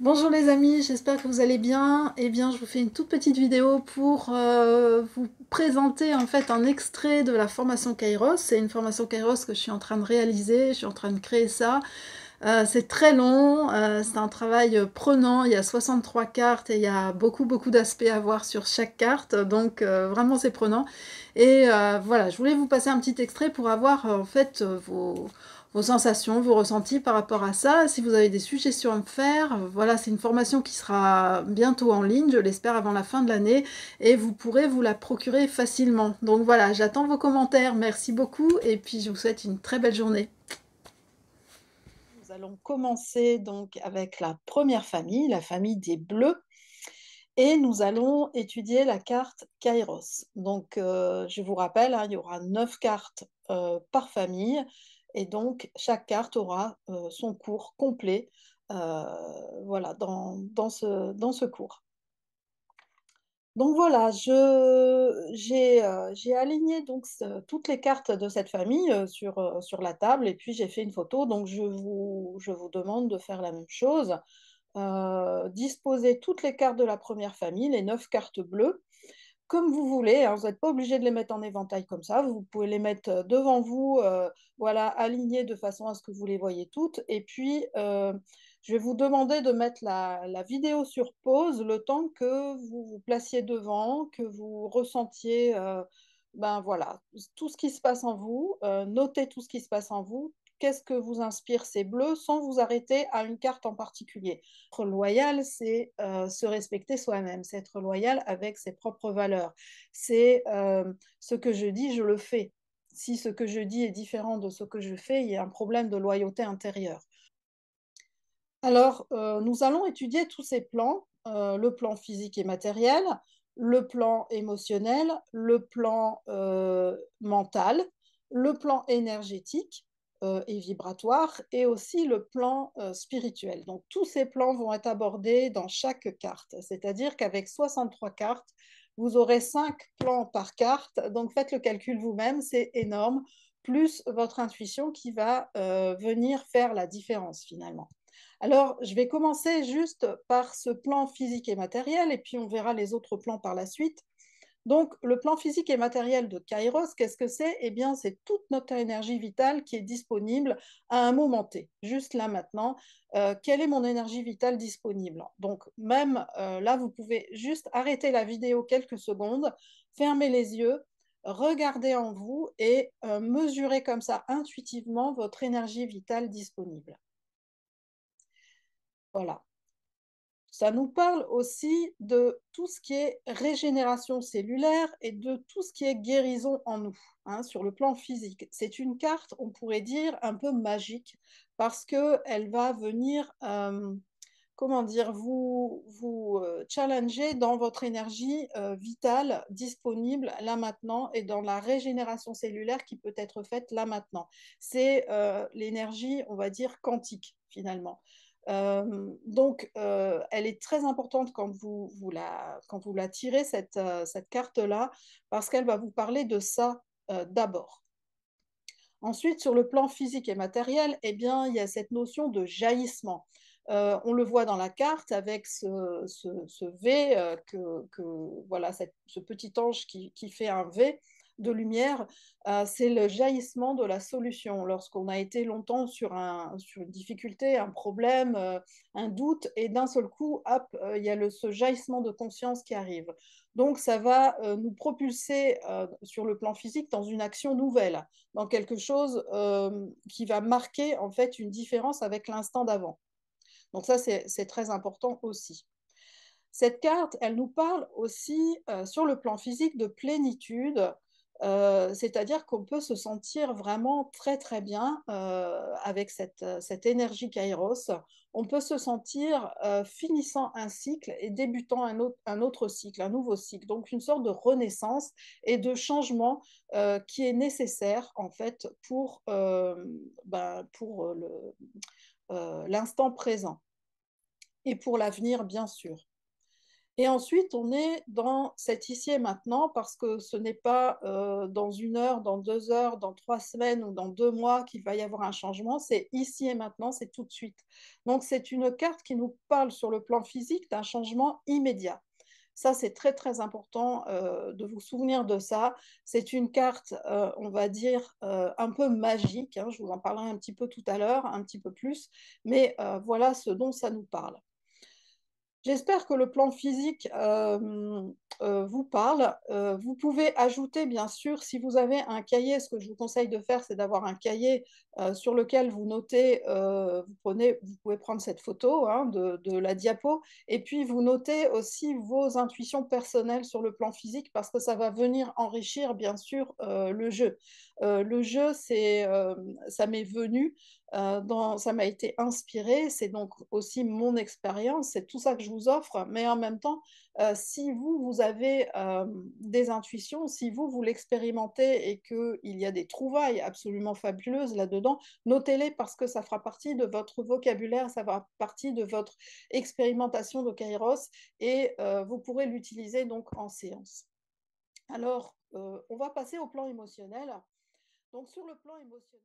Bonjour les amis, j'espère que vous allez bien. Eh bien, je vous fais une toute petite vidéo pour vous présenter en fait un extrait de la formation Kairos. C'est une formation Kairos que je suis en train de réaliser, je suis en train de créer ça. C'est très long, c'est un travail prenant, il y a 63 cartes et il y a beaucoup d'aspects à voir sur chaque carte, donc vraiment c'est prenant. Et voilà, je voulais vous passer un petit extrait pour avoir en fait vos sensations, vos ressentis par rapport à ça. Si vous avez des suggestions à me faire, voilà, c'est une formation qui sera bientôt en ligne, je l'espère avant la fin de l'année, et vous pourrez vous la procurer facilement. Donc voilà, j'attends vos commentaires, merci beaucoup, et puis je vous souhaite une très belle journée. Nous allons commencer donc avec la première famille, la famille des Bleus, et nous allons étudier la carte Kairos. Donc, je vous rappelle, hein, il y aura 9 cartes par famille, et donc chaque carte aura son cours complet euh, voilà, dans ce cours. Donc voilà, j'ai aligné donc toutes les cartes de cette famille sur la table et puis j'ai fait une photo. Donc je vous demande de faire la même chose. Disposer toutes les cartes de la première famille, les 9 cartes bleues, comme vous voulez, hein, vous n'êtes pas obligé de les mettre en éventail comme ça. Vous pouvez les mettre devant vous, voilà, alignées de façon à ce que vous les voyez toutes. Et puis, je vais vous demander de mettre la vidéo sur pause le temps que vous vous placiez devant, que vous ressentiez, ben voilà, tout ce qui se passe en vous, notez tout ce qui se passe en vous. Qu'est-ce que vous inspire ces bleus sans vous arrêter à une carte en particulier. Être loyal, c'est se respecter soi-même, c'est être loyal avec ses propres valeurs. C'est ce que je dis, je le fais. Si ce que je dis est différent de ce que je fais, il y a un problème de loyauté intérieure. Alors, nous allons étudier tous ces plans, le plan physique et matériel, le plan émotionnel, le plan mental, le plan énergétique et vibratoire, et aussi le plan spirituel. Donc, tous ces plans vont être abordés dans chaque carte, c'est-à-dire qu'avec 63 cartes, vous aurez 5 plans par carte, donc faites le calcul vous-même, c'est énorme, plus votre intuition qui va venir faire la différence finalement. Alors, je vais commencer juste par ce plan physique et matériel, et puis on verra les autres plans par la suite. Donc, le plan physique et matériel de Kairos, qu'est-ce que c'est? Eh bien, c'est toute notre énergie vitale qui est disponible à un moment T, juste là maintenant. Quelle est mon énergie vitale disponible? Donc, même là, vous pouvez juste arrêter la vidéo quelques secondes, fermer les yeux, regarder en vous et mesurer comme ça intuitivement votre énergie vitale disponible. Voilà. Ça nous parle aussi de tout ce qui est régénération cellulaire et de tout ce qui est guérison en nous, hein, sur le plan physique. C'est une carte, on pourrait dire, un peu magique parce qu'elle va venir, comment dire, vous challenger dans votre énergie vitale disponible là maintenant et dans la régénération cellulaire qui peut être faite là maintenant. C'est l'énergie, on va dire, quantique finalement. Donc, elle est très importante quand quand vous la tirez, cette carte-là, parce qu'elle va vous parler de ça d'abord. Ensuite, sur le plan physique et matériel, eh bien, il y a cette notion de jaillissement. On le voit dans la carte avec ce V, voilà, ce petit ange qui fait un V de lumière, c'est le jaillissement de la solution. Lorsqu'on a été longtemps sur une difficulté, un problème, un doute, et d'un seul coup, hop, il y a ce jaillissement de conscience qui arrive. Donc, ça va nous propulser sur le plan physique dans une action nouvelle, dans quelque chose qui va marquer en fait une différence avec l'instant d'avant. Donc ça, c'est très important aussi. Cette carte, elle nous parle aussi sur le plan physique de plénitude, c'est-à-dire qu'on peut se sentir vraiment très bien avec cette énergie Kairos. On peut se sentir finissant un cycle et débutant un autre cycle, un nouveau cycle. Donc une sorte de renaissance et de changement qui est nécessaire en fait pour l'instant présent et pour l'avenir bien sûr. Et ensuite, on est dans cet ici et maintenant parce que ce n'est pas dans 1 heure, dans 2 heures, dans 3 semaines ou dans 2 mois qu'il va y avoir un changement. C'est ici et maintenant, c'est tout de suite. Donc, c'est une carte qui nous parle sur le plan physique d'un changement immédiat. Ça, c'est très, très important de vous souvenir de ça. C'est une carte, on va dire, un peu magique, hein. Je vous en parlerai un petit peu tout à l'heure, un petit peu plus. Mais voilà ce dont ça nous parle. J'espère que le plan physique vous parle. Vous pouvez ajouter, bien sûr, si vous avez un cahier, ce que je vous conseille de faire, c'est d'avoir un cahier sur lequel vous notez, vous pouvez prendre cette photo hein, de la diapo, et puis vous notez aussi vos intuitions personnelles sur le plan physique, parce que ça va venir enrichir, bien sûr, le jeu. Le jeu, ça m'est venu ça m'a été inspiré, c'est donc aussi mon expérience, c'est tout ça que je vous offre, mais en même temps, si vous avez des intuitions, si vous l'expérimentez et qu'il y a des trouvailles absolument fabuleuses là-dedans, notez-les parce que ça fera partie de votre vocabulaire, ça fera partie de votre expérimentation de Kairos et vous pourrez l'utiliser donc en séance. Alors, on va passer au plan émotionnel. Donc, sur le plan émotionnel,